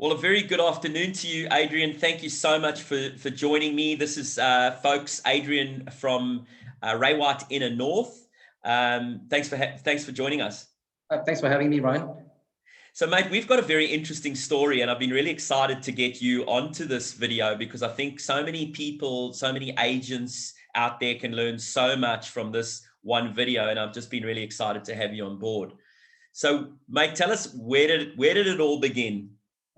Well, a very good afternoon to you, Adrian. Thank you so much for joining me. This is, folks, Adrian from Ray White Inner North. Thanks for joining us. Thanks for having me, Ryan. So, mate, we've got a very interesting story, and I've been really excited to get you onto this video because I think so many people, so many agents out there can learn so much from this one video, and I've just been really excited to have you on board. So, mate, tell us, where did it all begin?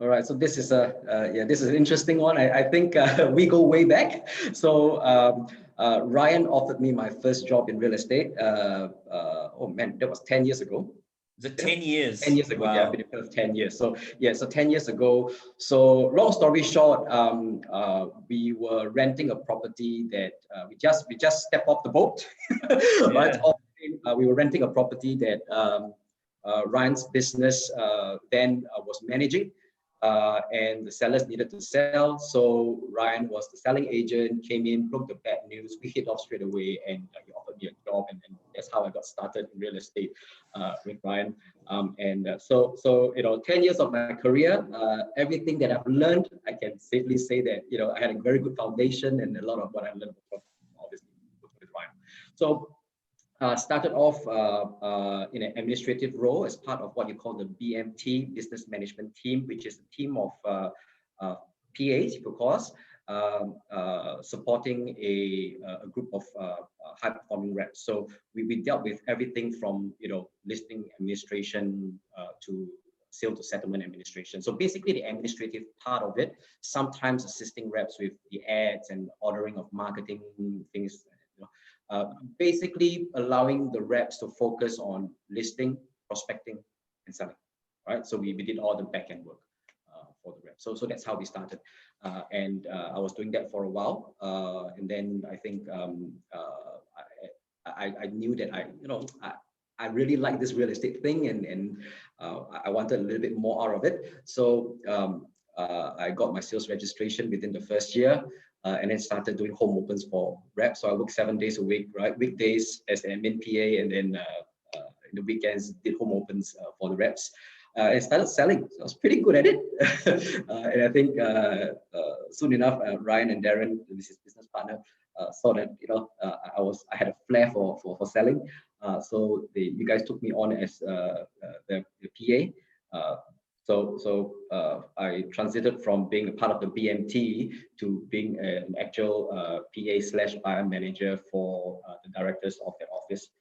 All right, so this is this is an interesting one. I think we go way back. So Ryan offered me my first job in real estate. Oh man, that was 10 years ago. Is it 10 years? 10 years ago, wow. Yeah, I've been there for 10 years. So yeah, so 10 years ago. So long story short, we were renting a property that we just stepped off the boat. Right? We were renting a property that Ryan's business then was managing. And the sellers needed to sell, so Ryan was the selling agent, came in, broke the bad news, we hit off straight away, and he offered me a job, and that's how I got started in real estate with Ryan. So you know, 10 years of my career, everything that I've learned, I can safely say that, you know, I had a very good foundation, and a lot of what I learned from, obviously, with Ryan. So started off in an administrative role as part of what you call the BMT, Business Management Team, which is a team of PAs, of course, supporting a group of high-performing reps. So we dealt with everything from, you know, listing administration to sale to settlement administration. So basically the administrative part of it, sometimes assisting reps with the ads and ordering of marketing things. Basically allowing the reps to focus on listing, prospecting, and selling. Right, so we did all the back-end work for the reps. So that's how we started, and I was doing that for a while, and then I think I knew that I really like this real estate thing, and I wanted a little bit more out of it. So I got my sales registration within the first year. And then started doing home opens for reps. So I worked 7 days a week, right? Weekdays as an admin PA, and then in the weekends did home opens for the reps. And started selling. So I was pretty good at it. And I think soon enough, Ryan and Darren, this is business partner, saw that, you know, I had a flair for selling. So you guys took me on as the PA. So I transited from being a part of the BMT to being an actual PA/buyer manager for the directors of the office,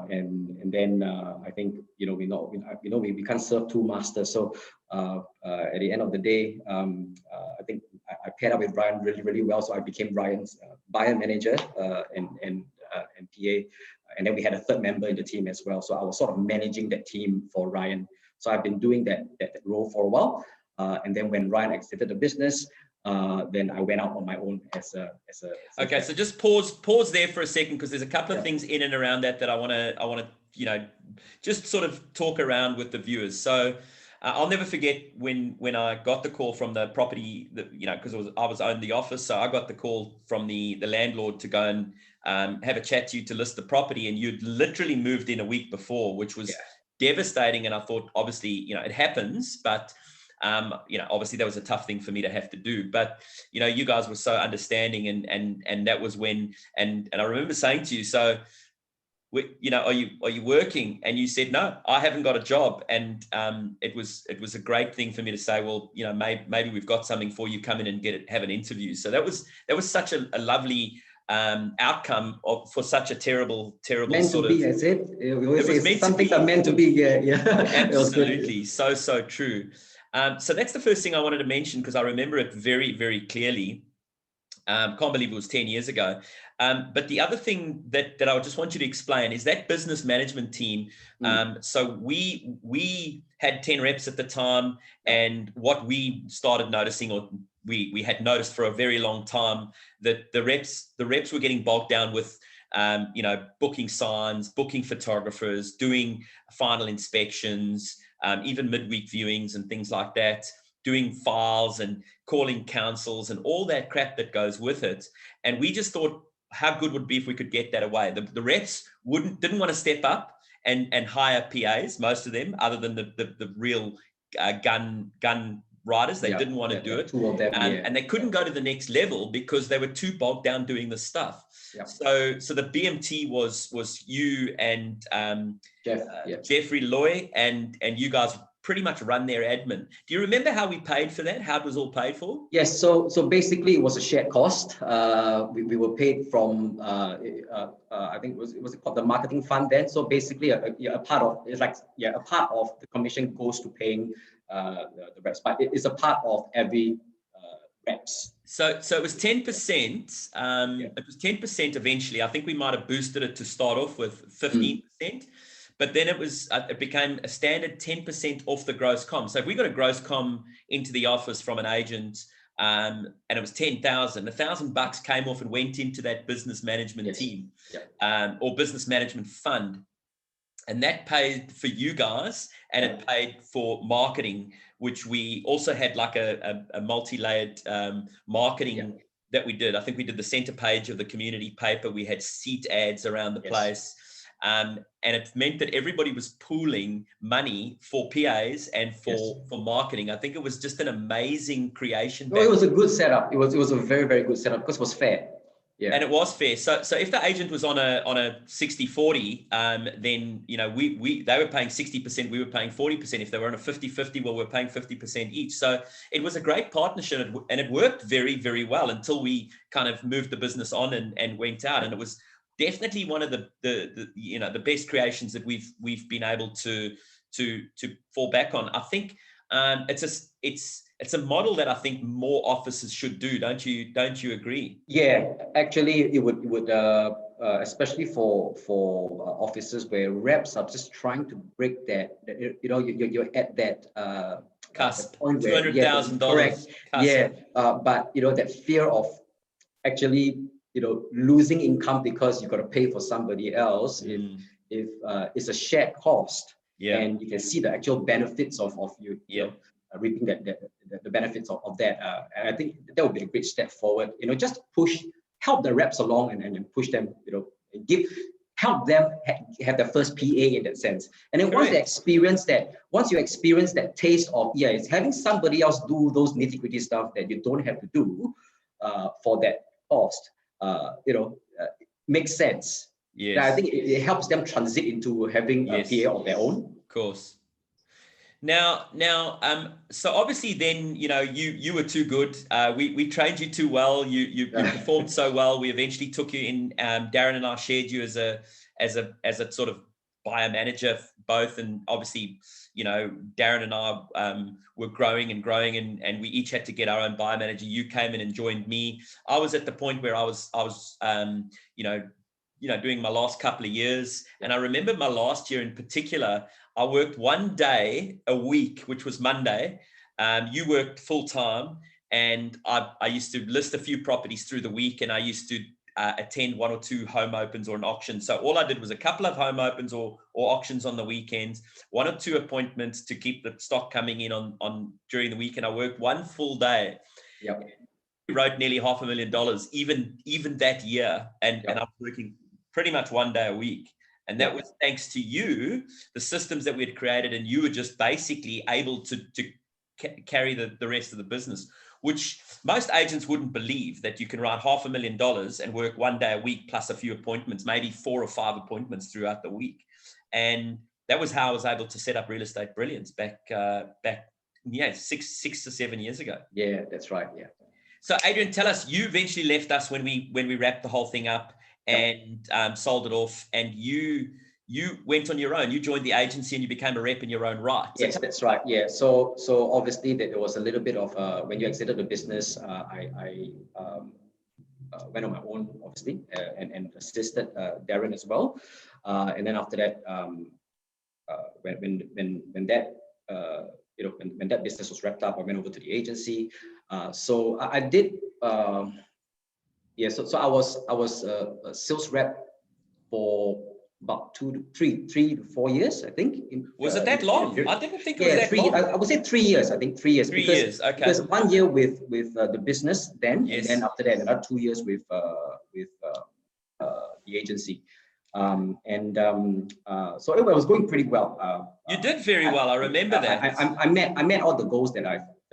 and then I think, you know, we can't serve two masters. So at the end of the day, I think I paired up with Ryan really well. So I became Ryan's buyer manager and PA, and then we had a third member in the team as well. So I was sort of managing that team for Ryan. So I've been doing that role for a while, and then when Ryan exited the business, then I went out on my own as a. Okay, so just pause there for a second, because there's a couple of things in and around that I want to you know, just sort of talk around with the viewers. So I'll never forget when I got the call from the property, you know, because I was owned the office, so I got the call from the landlord to go and have a chat to you to list the property, and you'd literally moved in a week before, which was devastating. And I thought, obviously, you know, it happens, but you know, obviously that was a tough thing for me to have to do. But you know, you guys were so understanding, and that was when, and I remember saying to you, so you know, are you working? And you said, no, I haven't got a job. And it was a great thing for me to say, well, you know, maybe we've got something for you, come in and have an interview. So that was such a lovely outcome for such a terrible meant sort to be, of. I said. We always It was say some things are meant to be. Yeah. Absolutely, so true. So that's the first thing I wanted to mention, because I remember it very, very clearly. Can't believe it was 10 years ago. But the other thing that I just want you to explain is that business management team. So we had 10 reps at the time, and what we started noticing, or we had noticed for a very long time, that the reps were getting bogged down with you know, booking signs, booking photographers, doing final inspections, even midweek viewings and things like that, doing files and calling councils and all that crap that goes with it. And we just thought, how good would it be if we could get that away? The reps didn't want to step up and hire PAs, most of them, other than the real gun writers. They didn't want to do it. Two of them, and they couldn't go to the next level because they were too bogged down doing the stuff. So the BMT was you and Jeffrey Loy, and you guys pretty much run their admin. Do you remember how we paid for that? How it was all paid for? Yes. So basically, it was a shared cost. We were paid from I think it was called the marketing fund then. So basically, a part of a part of the commission goes to paying the reps, but it is a part of every reps. So it was 10%. It was 10% eventually. I think we might have boosted it to start off with 15%. But then it became a standard 10% off the gross com. So if we got a gross com into the office from an agent, and it was 10,000, $1,000 came off and went into that business management team, or business management fund. And that paid for you guys, and it paid for marketing, which we also had like a multi-layered marketing that we did. I think we did the center page of the community paper. We had seat ads around the place. And it meant that everybody was pooling money for PAs and for marketing. I think it was just an amazing creation. No, it was a good setup. It was a very, very good setup because it was fair. Yeah. And it was fair. So if the agent was on a 60-40, then they were paying 60%, we were paying 40%. If they were on a 50-50, well, we're paying 50% each. So it was a great partnership, and it worked very, very well until we kind of moved the business on and went out. And it was definitely one of the best creations that we've been able to fall back on. I think it's a model that I think more offices should do. Don't you agree? Yeah, actually, it would especially for offices where reps are just trying to break that you're at that cusp, $200,000. Correct. But that fear of actually losing income because you got to pay for somebody else if it's a shared cost, and you can see the actual benefits of you reaping the benefits of that, and I think that would be a great step forward. Just help the reps along and push them, help them have their first PA in that sense. And then once you experience that taste of it's having somebody else do those nitty-gritty stuff that you don't have to do for that cost, makes sense. I think it helps them transit into having a PA of their own. Of course. Now, so obviously then, you were too good. We trained you too well. You performed so well. We eventually took you in. Darren and I shared you as a sort of buyer manager both. And obviously, Darren and I were growing, and we each had to get our own buyer manager. You came in and joined me. I was at the point where I was doing my last couple of years. And I remember my last year in particular, I worked one day a week, which was Monday. You worked full time, and I used to list a few properties through the week, and I used to attend one or two home opens or an auction. So all I did was a couple of home opens or auctions on the weekends, one or two appointments to keep the stock coming in on during the week. And I worked one full day. We wrote nearly $500,000 even that year, and I was working pretty much one day a week. And that was thanks to you, the systems that we had created, and you were just basically able to carry the rest of the business, which most agents wouldn't believe, that you can write $500,000 and work one day a week plus a few appointments, maybe 4 or 5 appointments throughout the week. And that was how I was able to set up Real Estate Brilliance back 6 to 7 years ago. Yeah, that's right. Yeah. So Adrian, tell us, you eventually left us when we wrapped the whole thing up and sold it off, and you went on your own. You joined the agency and you became a rep in your own right. Yes, that's right. Yeah. So obviously there was a little bit of when you exited the business, I went on my own, obviously, and assisted Darren as well. And then after that, when that business was wrapped up, I went over to the agency. So I did. So I was a sales rep for about 3 to 4 years, I think. Was it that long? I didn't think it was that long. I would say 3 years. I think 3 years. 3 years. Okay. Because 1 year with the business then, and then after that another 2 years with the agency. So it was going pretty well. You did very well. I remember that. I met all the goals that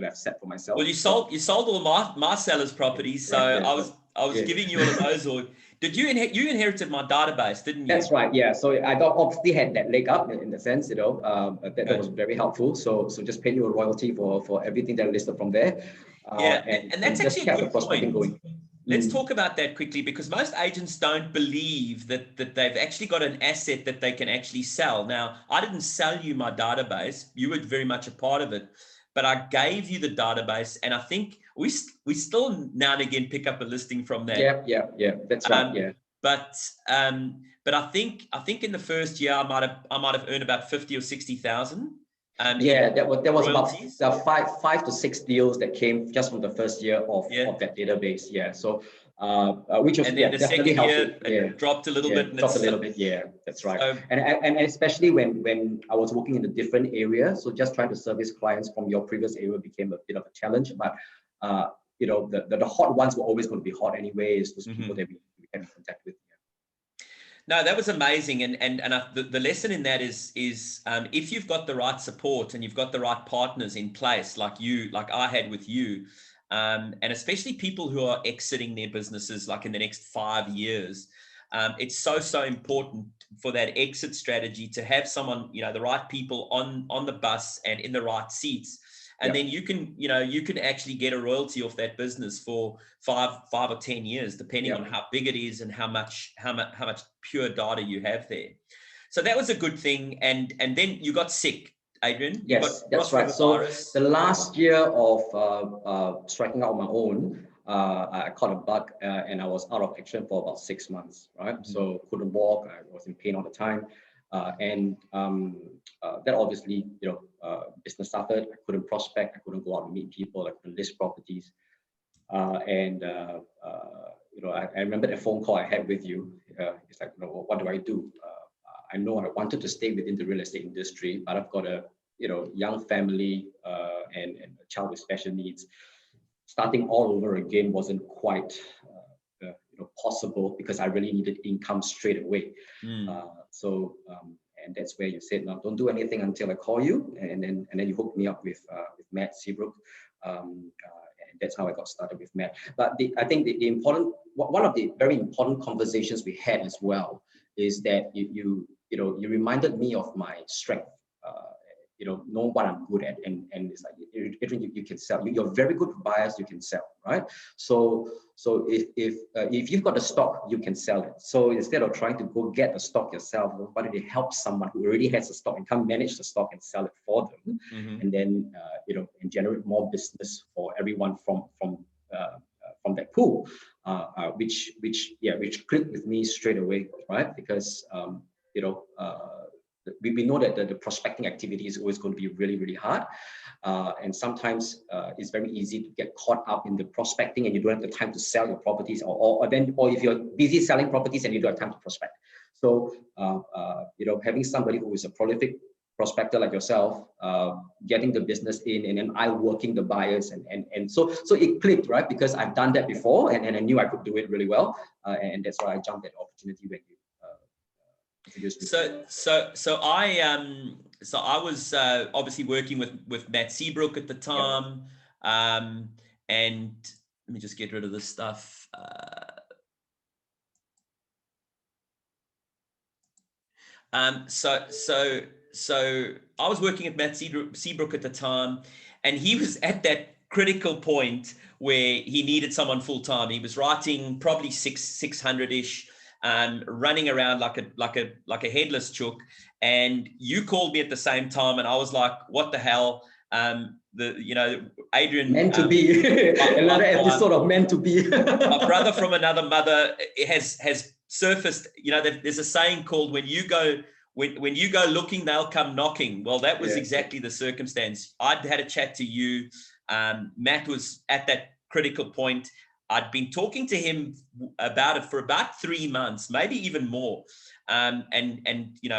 I've set for myself. Well, you sold all my sellers' properties, so I was giving you all of those. Or did you inherited my database, didn't you? That's right. Yeah. So I obviously had that leg up in the sense, that was very helpful. So just paying you a royalty for everything that I listed from there. And that's actually a good point. Going. Let's talk about that quickly, because most agents don't believe that they've actually got an asset that they can actually sell. Now, I didn't sell you my database. You were very much a part of it, but I gave you the database, and I think we still now and again pick up a listing from that. Yeah. That's right. Yeah. But I think in the first year I might have earned about 50 or 60,000. That was royalties. About 5 to 6 deals that came just from the first year of that database. Yeah. So which was, and then the second year it dropped a little bit. Dropped a little bit. Yeah, that's right. So, and especially when I was working in a different area, so just trying to service clients from your previous area became a bit of a challenge. But the hot ones were always going to be hot anyways. Those people that we can contact with. No, that was amazing, and the lesson in that is if you've got the right support and you've got the right partners in place, like I had with you, and especially people who are exiting their businesses like in the next 5 years, it's so important for that exit strategy to have someone, the right people on the bus and in the right seats. And then you can actually get a royalty off that business for 5 or 10 years, depending on how big it is and how much pure data you have there. So that was a good thing. And then you got sick, Adrian. Yes, that's right. So the last year of striking out on my own, I caught a bug and I was out of action for about 6 months, right? So couldn't walk, I was in pain all the time. That obviously, business suffered. I couldn't prospect, I couldn't go out and meet people, I couldn't list properties. I remember the phone call I had with you. It's like, what do I do? I know I wanted to stay within the real estate industry, but I've got a young family and a child with special needs. Starting all over again wasn't quite possible because I really needed income straight away. And that's where you said, no, don't do anything until I call you, and then you hooked me up with Matt Seabrook, and that's how I got started with Matt. But I think one of the very important conversations we had as well is that you reminded me of my strength. Know what I'm good at, and it's like, Adrian, you can sell. You're very good with buyers, you can sell, right? So if you've got the stock, you can sell it. So instead of trying to go get the stock yourself, why don't you help someone who already has the stock and can manage the stock and sell it for them, and then and generate more business for everyone from that pool, which clicked with me straight away, right? Because we know that the prospecting activity is always going to be really, really hard. And sometimes it's very easy to get caught up in the prospecting and you don't have the time to sell your properties, or if you're busy selling properties and you don't have time to prospect. So, having somebody who is a prolific prospector like yourself, getting the business in, and then I working the buyers, and so it clicked, right? Because I've done that before, and I knew I could do it really well, and that's why I jumped at the opportunity when you introduced me. So I was obviously working with Matt Seabrook at the time, and let me just get rid of this stuff. So I was working at Matt Seabrook at the time, and he was at that critical point where he needed someone full time. He was writing probably 600-ish, running around like a headless chook. And you called me at the same time, and I was like, "What the hell?" Adrian, meant to be another episode of meant to be. My brother from another mother has surfaced. There's a saying called when you go looking, they'll come knocking. Well, that was exactly the circumstance. I'd had a chat to you. Matt was at that critical point. I'd been talking to him about it for about 3 months, maybe even more. And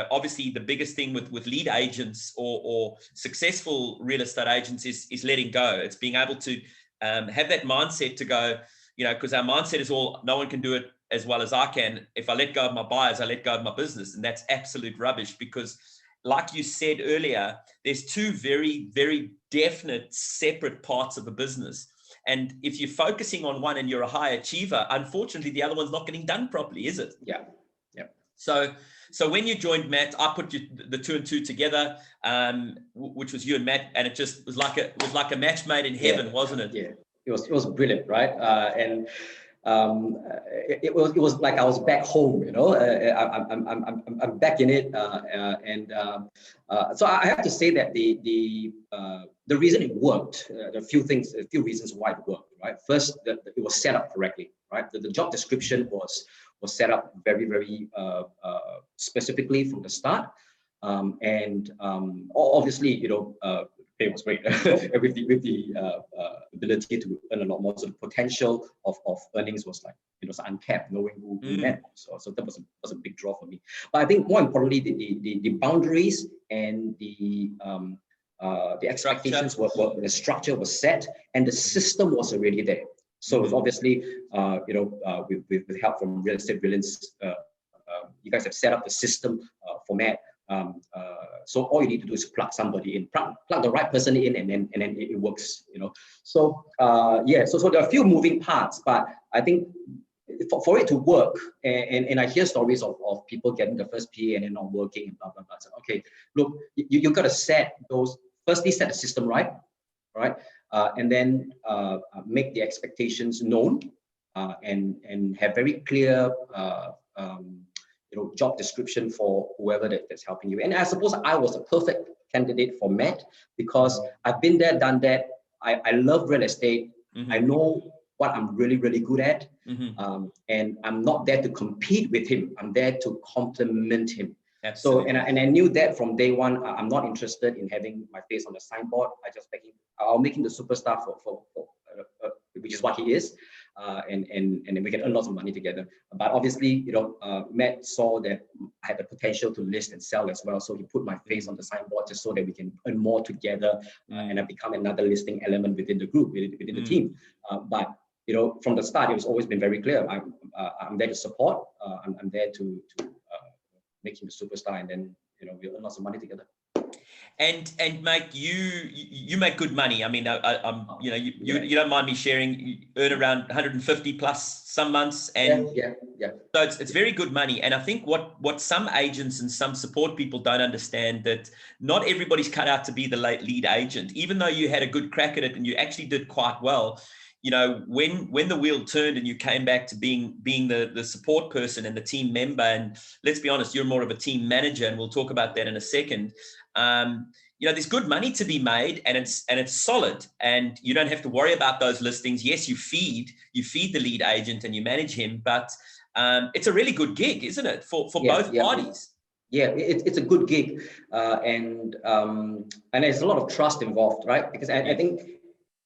obviously the biggest thing with lead agents or successful real estate agents is letting go. It's being able to have that mindset to go, because our mindset is all, no one can do it as well as I can. If I let go of my buyers, I let go of my business. And that's absolute rubbish, because like you said earlier, there's two very, very definite separate parts of a business. And if you're focusing on one and you're a high achiever, unfortunately, the other one's not getting done properly, is it? Yeah. Yeah. So when you joined Matt, I put the two and two together, which was you and Matt, and it just was like a match made in heaven, wasn't it? Yeah, it was brilliant, right? And it was like I was back home, I'm back in it, so I have to say that the reason it worked, there are a few reasons why it worked, right? First, it was set up correctly, right? The job description was set up very, very specifically from the start, and obviously, it was great with the ability to earn a lot more. So the potential of earnings was like, uncapped, knowing who met. So that was a big draw for me. But I think more importantly, the boundaries and the expectations the structure was set, and the system was already there. So it's obviously, with help from Real Estate Brilliance, you guys have set up the system for Matt. So all you need to do is plug somebody in, plug the right person in, and then it works. So so there are a few moving parts, but I think for it to work, and I hear stories of people getting the first PA and then not working and blah blah blah. So, okay, look, you got to set the system right, and then make the expectations known, and have very clear job description for whoever that's helping you. And I suppose I was a perfect candidate for Matt, because I've been there, done that. I love real estate. I know what I'm really, really good at. And I'm not there to compete with him. I'm there to complement him. Absolutely. So, and I knew that from day one. I'm not interested in having my face on the signboard. I'll make him the superstar for which is what he is. And then we can earn lots of money together. But obviously, Matt saw that I had the potential to list and sell as well. So he put my face on the signboard just so that we can earn more together, and I become another listing element within the group, within the team. But from the start, it was always been very clear. I'm there to support. I'm there to make him a superstar, and then we'll earn lots of money together. And mate, you make good money. I mean, you don't mind me sharing. You earn around 150 plus some months, and yeah. So it's very good money. And I think what some agents and some support people don't understand, that not everybody's cut out to be the lead agent. Even though you had a good crack at it and you actually did quite well, when the wheel turned and you came back to being the support person and the team member, and let's be honest, you're more of a team manager, and we'll talk about that in a second. There's good money to be made, and it's solid, and you don't have to worry about those listings. Yes, you feed the lead agent and you manage him, but it's a really good gig, isn't it, for both parties? Yeah, it's a good gig, and there's a lot of trust involved, right? Because I think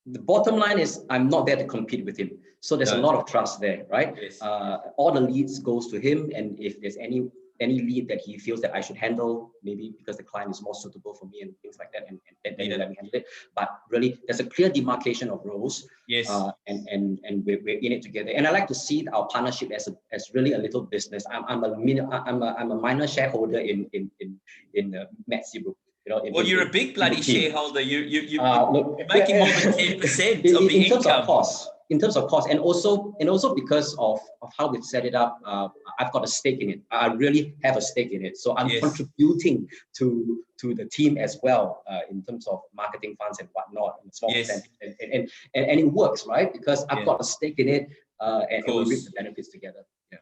the bottom line is I'm not there to compete with him. So there's a lot of trust there, right? Yes. All the leads goes to him. And if there's any lead that he feels that I should handle, maybe because the client is more suitable for me and things like that, and then let me handle it. But really, there's a clear demarcation of roles. Yes. And we're in it together. And I like to see our partnership as really a little business. I'm a minor shareholder in Matt Seabrook. You're a big bloody shareholder. You're making more than 10% of the income. In terms of cost, and also because of how we set it up, I've got a stake in it. I really have a stake in it. So I'm contributing to the team as well, in terms of marketing funds and whatnot, and small percentage. And it works, right? Because I've got a stake in it, and we'll reap the benefits together. Yeah.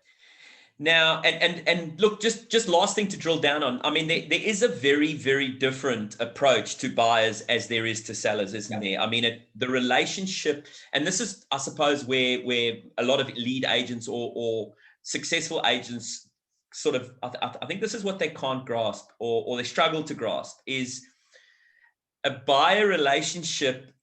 Now, and look, just last thing to drill down on. I mean, there is a very, very different approach to buyers as there is to sellers, isn't there? I mean, the relationship, and this is, I suppose, where a lot of lead agents or successful agents sort of, I think this is what they can't grasp, or they struggle to grasp, is a buyer relationship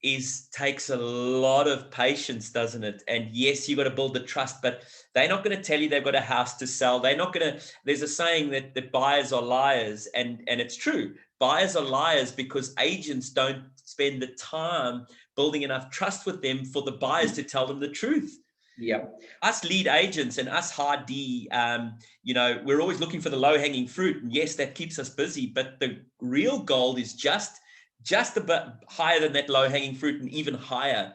takes a lot of patience, doesn't it? And yes, you got to build the trust, but they're not going to tell you they've got a house to sell. They're not going to, there's a saying that buyers are liars, and it's true. Buyers are liars because agents don't spend the time building enough trust with them for the buyers to tell them the truth. Yeah. Us lead agents and us hard D, we're always looking for the low hanging fruit. And yes, that keeps us busy, but the real gold is just a bit higher than that low hanging fruit and even higher.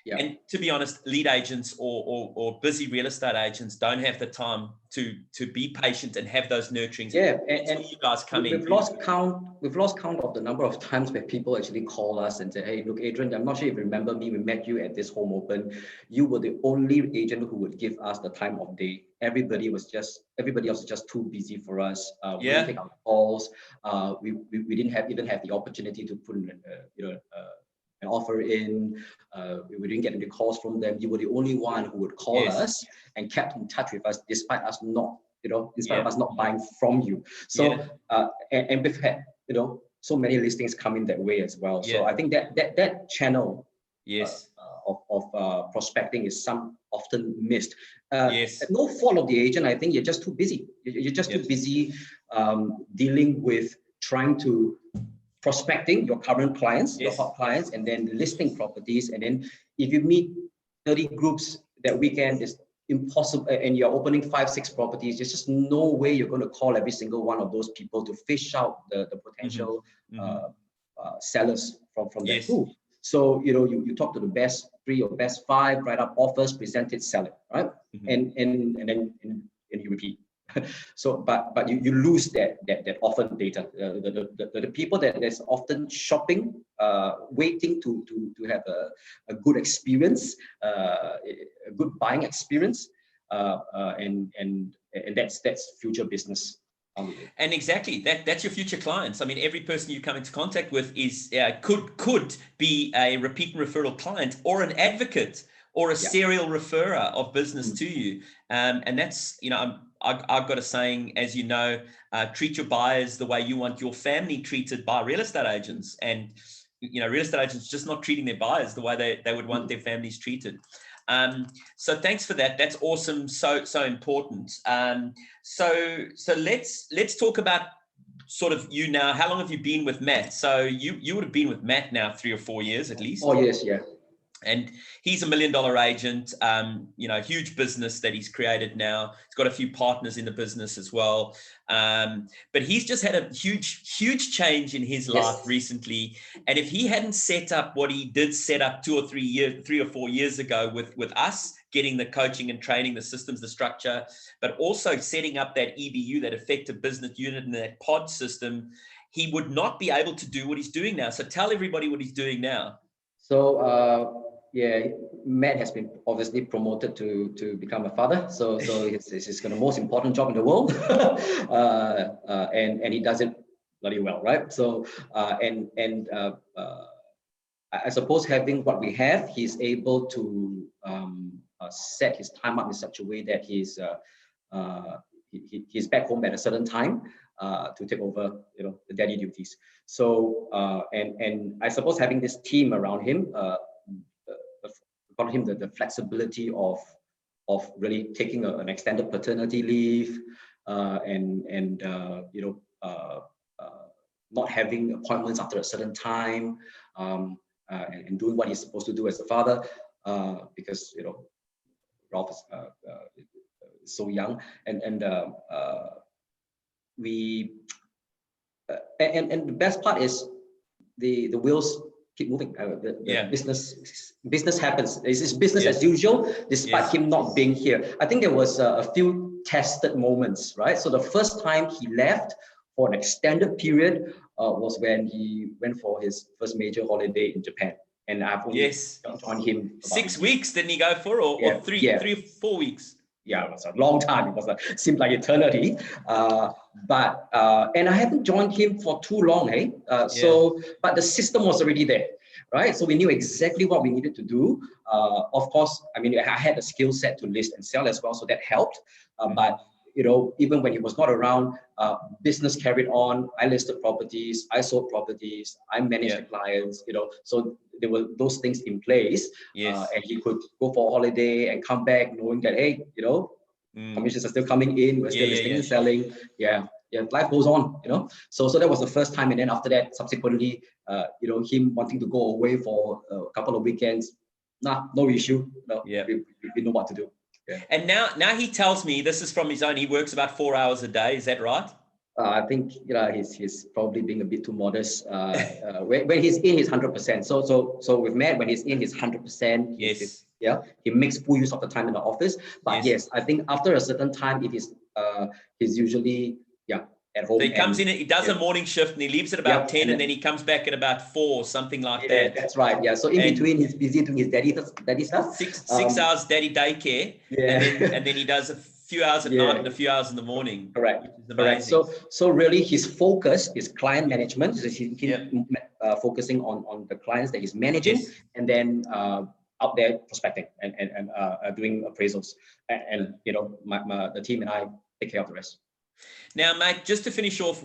Yeah. And to be honest, lead agents or busy real estate agents don't have the time to be patient and have those nurturings. Yeah, and you guys come in. We've lost count of the number of times where people actually call us and say, "Hey, look, Adrian, I'm not sure if you remember me. We met you at this home open. You were the only agent who would give us the time of day. Everybody else was just too busy for us. We didn't take our calls. We didn't even have the opportunity to put an offer in. We didn't get any calls from them. You were the only one who would call us and kept in touch with us despite us not, despite us not buying from you." So and we've had so many listings coming that way as well. So I think that channel of prospecting is often missed. No fault of the agent. I think you're just too busy. You're just too busy dealing with trying to prospecting your current clients, your hot clients, and then listing properties. And then if you meet 30 groups that weekend, it's impossible, and you're opening 5-6 properties. There's just no way you're going to call every single one of those people to fish out the potential sellers from that pool. So you talk to the best 3 or best 5, write up offers, present it, sell it, right? And then you repeat. So, but you lose that often data. The people that's often shopping, waiting to have a good experience, a good buying experience, and that's future business. And exactly that's your future clients. I mean, every person you come into contact with is could be a repeat and referral client or an advocate or a serial referrer of business to you. And that's, I've got a saying, as you know, treat your buyers the way you want your family treated by real estate agents. And, real estate agents just not treating their buyers the way they would want their families treated. So thanks for that. That's awesome. So important. So let's talk about sort of you now. How long have you been with Matt? So you would have been with Matt now 3 or 4 years at least. Oh, yes. Yeah. And he's $1 million agent, huge business that he's created now. He's got a few partners in the business as well. But he's just had a huge change in his life recently. And if he hadn't set up what he did set up 3 or 4 years ago with us, getting the coaching and training, the systems, the structure, but also setting up that EBU, that effective business unit, and that pod system, he would not be able to do what he's doing now. So tell everybody what he's doing now. So, Matt has been obviously promoted to become a father. So it's the most important job in the world, and he does it bloody well, right? So I suppose having what we have, he's able to set his time up in such a way that he's back home at a certain time to take over, the daddy duties. So and I suppose having this team around him. Got him the flexibility of really taking an extended paternity leave, and not having appointments after a certain time, and doing what he's supposed to do as a father, because Ralph is so young, and the best part is the wheels keep moving. Business happens. It's business as usual, despite him not being here. I think there was a few tested moments, right? So the first time he left for an extended period was when he went for his first major holiday in Japan. And I've only joined him. 6 weeks, didn't he go for, or 3 or 4 weeks? Yeah, it was a long time. It was seemed like eternity. But and I haven't joined him for too long, hey. But the system was already there, right? So we knew exactly what we needed to do. Of course, I mean, I had a skill set to list and sell as well, so that helped. But even when he was not around, business carried on. I listed properties, I sold properties, I managed the clients. So there were those things in place, and he could go for a holiday and come back knowing that, hey, commissions are still coming in, we're still listing and selling. Life goes on, So that was the first time, and then after that, subsequently, him wanting to go away for a couple of weekends, Nah, no issue. No, Yeah. we know what to do. Yeah. And now he tells me, this is from his own, he works about 4 hours a day. Is that right? I think he's probably being a bit too modest. When he's in, he's 100%. So with Matt, when he's in, he's 100%. Yes. He makes full use of the time in the office. But yes, I think after a certain time, he's usually at home. So he comes in, he does a morning shift, and he leaves at about 10, and then he comes back at about 4, something like that. That's right. Yeah. So in between, he's busy doing his daddy stuff. 6 hours daddy daycare, and then he does a few hours at night and a few hours in the morning. Correct. So really, his focus is client management. So he's focusing on the clients that he's managing, and then out there prospecting and doing appraisals, and the team and I take care of the rest. Now, mate, just to finish off,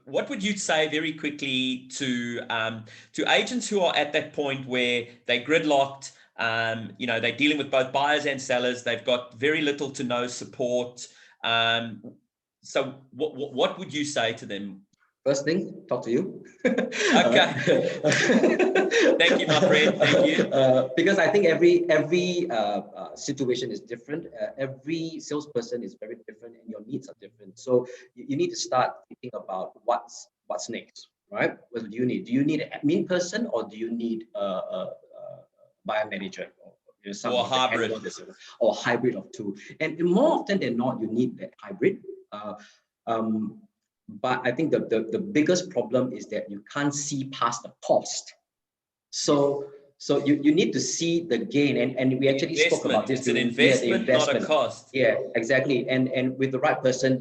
what would you say very quickly to agents who are at that point where they're gridlocked? They're dealing with both buyers and sellers. They've got very little to no support. So what would you say to them? First thing, talk to you. Okay. Thank you, my friend. Thank you. Because I think every situation is different. Every salesperson is very different, and your needs are different. So you need to start thinking about what's next, right? What do you need? Do you need an admin person, or do you need a buyer manager? Or hybrid. Or hybrid of two. And more often than not, you need that hybrid. But I think the biggest problem is that you can't see past the cost. So you need to see the gain, and we actually spoke about this. It's an investment, not a cost. Yeah, exactly. And with the right person,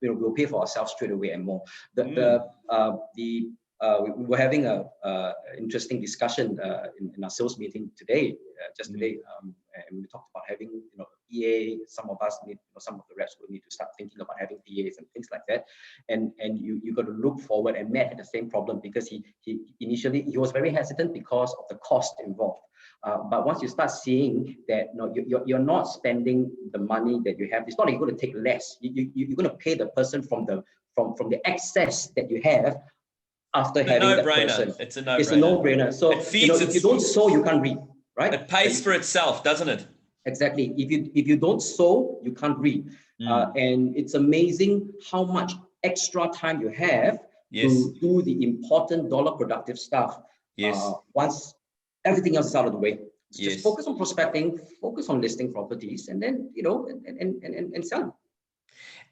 we'll pay for ourselves straight away and more. We were having a interesting discussion in our sales meeting today, today, and we talked about having EA. Some of us need, some of the reps will need to start thinking about having PAs and things like that. And you got to look forward. And Matt had the same problem because he initially was very hesitant because of the cost involved. But once you start seeing that you're not spending the money that you have, it's not like you're going to take less. You're going to pay the person from the excess that you have. After having that person, it's a no-brainer. So if you don't sow, you can't reap, right? It pays for itself, doesn't it? Exactly. If you don't sow, you can't reap. And it's amazing how much extra time you have to do the important dollar productive stuff. Once everything else is out of the way, just focus on prospecting, focus on listing properties, and then and sell.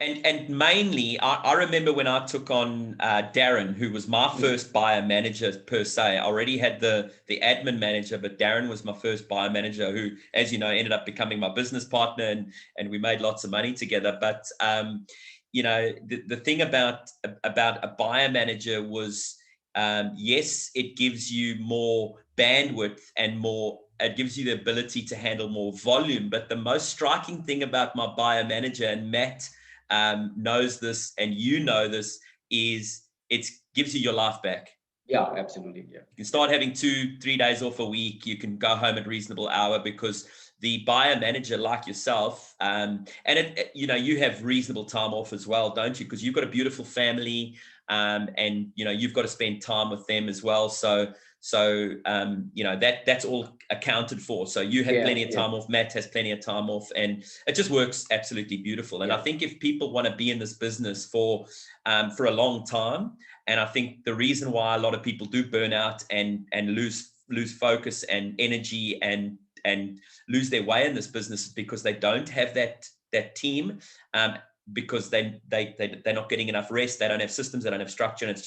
And mainly, I remember when I took on Darren, who was my first buyer manager per se. I already had the admin manager, but Darren was my first buyer manager, who, as you know, ended up becoming my business partner, and we made lots of money together. But the thing about a buyer manager was, yes, it gives you more bandwidth and it gives you the ability to handle more volume. But the most striking thing about my buyer manager, and Matt knows this, and this, is it gives you your life back. Yeah, absolutely. Yeah, you can start having 2-3 days off a week. You can go home at reasonable hour, because the buyer manager, like yourself, and you have reasonable time off as well, don't you? Because you've got a beautiful family, and you've got to spend time with them as well. So that's all accounted for. So you have plenty of time off. Matt has plenty of time off, and it just works absolutely beautiful. And I think if people want to be in this business for a long time, and I think the reason why a lot of people do burn out and lose focus and energy and lose their way in this business is because they don't have that team. Because they're not getting enough rest, they don't have systems, they don't have structure, and it's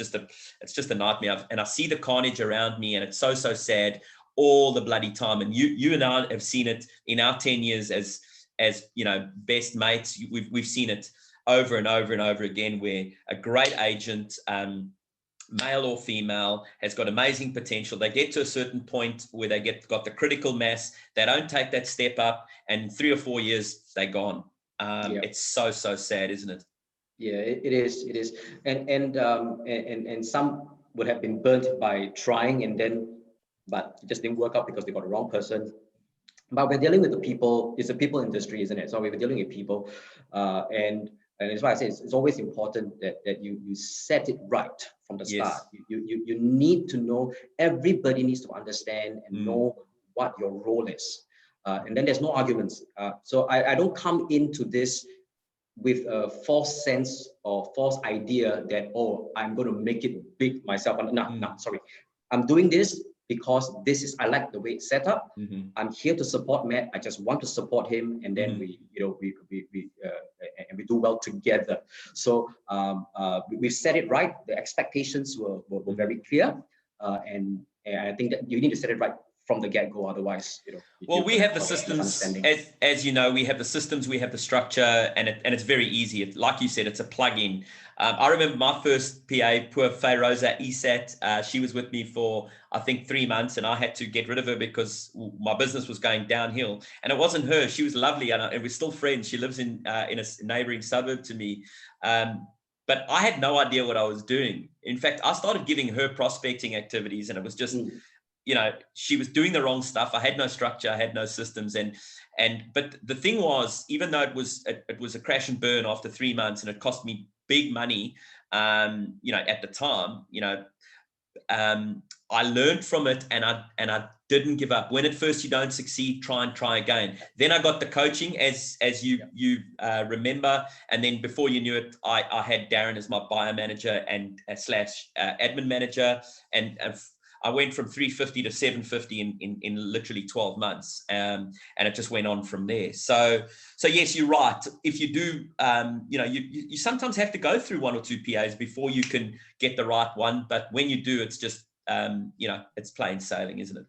just a nightmare. And I see the carnage around me, and it's so sad all the bloody time. And you and I have seen it in our 10 years as best mates. We've seen it over and over and over again, where a great agent, male or female, has got amazing potential. They get to a certain point where they got the critical mass. They don't take that step up, and in 3 or 4 years they're gone. It's so sad, isn't it? Yeah, it is. And some would have been burnt by trying, but it just didn't work out because they got the wrong person. But we're dealing with the people. It's a people industry, isn't it? So we're dealing with people, and that's why I say it's always important that you set it right from the start. You need to know. Everybody needs to understand and know what your role is. And then there's no arguments. So I don't come into this with a false sense or false idea that, oh, I'm going to make it big myself. No, sorry. I'm doing this because I like the way it's set up. I'm here to support Matt. I just want to support him, and then we do well together. So we set it right. The expectations were very clear, and I think that you need to set it right from the get-go. Otherwise, well, we have the systems, as you know, we have the systems, we have the structure, and it's very easy. Like you said, it's a plug-in. I remember my first PA, poor Fayroza Isat. She was with me for, I think, 3 months, and I had to get rid of her because my business was going downhill. And it wasn't her. She was lovely, and we're still friends. She lives in a neighboring suburb to me. But I had no idea what I was doing. In fact, I started giving her prospecting activities, and it was just... she was doing the wrong stuff. I had no structure. I had no systems. But the thing was, even though it was a crash and burn after 3 months, and it cost me big money, at the time, I learned from it, and I didn't give up. When at first you don't succeed, try again. Then I got the coaching, as you remember, and then before you knew it, I had Darren as my buyer manager and slash admin manager, and I went from 350 to 750 in literally 12 months. And it just went on from there. So yes, you're right. If you do, you sometimes have to go through 1 or 2 PAs before you can get the right one. But when you do, it's just, it's plain sailing, isn't it?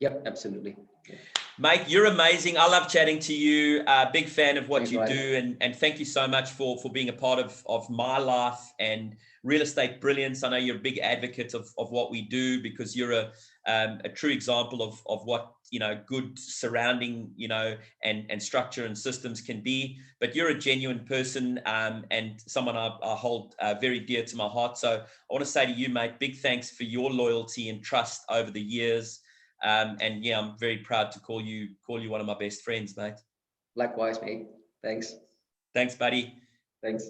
Yep, absolutely. Yeah. Mate, you're amazing. I love chatting to you. Big fan of what you do. And thank you so much for being a part of my life and Real Estate Brilliance. I know you're a big advocate of what we do, because you're a true example of what, good surrounding, and structure and systems can be. But you're a genuine person, and someone I hold very dear to my heart. So I want to say to you, mate, big thanks for your loyalty and trust over the years. And yeah, I'm very proud to call you one of my best friends, mate. Likewise, mate. Thanks. Thanks, buddy. Thanks.